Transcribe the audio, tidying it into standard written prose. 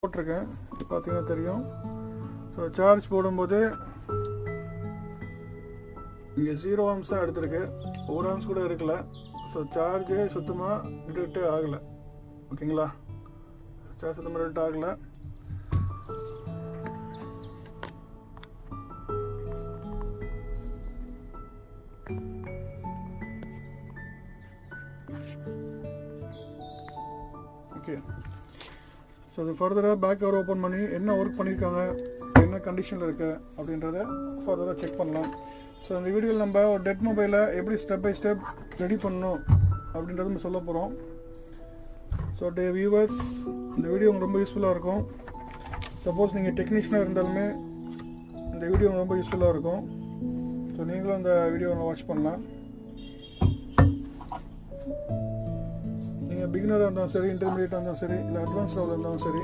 போட்டிருக்கேன், பார்த்தீங்கன்னா தெரியும். ஸோ சார்ஜ் போடும்போது இங்கே 0 ஆம்ஸ் தான் எடுத்திருக்கு, 1 ஆம்ஸ் கூட இருக்கல. ஸோ சார்ஜே சுத்தமாக டிடெக்டே ஆகலை. ஓகேங்களா, சார்ஜ் சுத்தமாக டிடெக்ட் ஆகலை. ஓகே, ஸோ அது ஃபர்தராக பேக் கவர் ஓப்பன் பண்ணி என்ன ஒர்க் பண்ணியிருக்காங்க, என்ன கண்டிஷனில் இருக்குது அப்படின்றத ஃபர்தராக செக் பண்ணலாம். ஸோ இந்த வீடியோவில் நம்ம ஒரு டெட் மொபைலை எப்படி ஸ்டெப் பை ஸ்டெப் ரெடி பண்ணணும் அப்படின்றத நம்ம சொல்ல போகிறோம். ஸோ வியூவர்ஸ், இந்த வீடியோ உங்களுக்கு ரொம்ப யூஸ்ஃபுல்லாக இருக்கும். சப்போஸ் நீங்கள் டெக்னீஷியனாக இருந்தாலுமே இந்த வீடியோ ரொம்ப யூஸ்ஃபுல்லாக இருக்கும். ஸோ நீங்களும் அந்த வீடியோவை வாட்ச் பண்ணலாம். நீங்கள் பிகினராக இருந்தாலும் சரி, இன்டர்மீடியட்டாக இருந்தாலும் சரி, இல்லை அட்வான்ஸ் லெவலில் இருந்தாலும் சரி,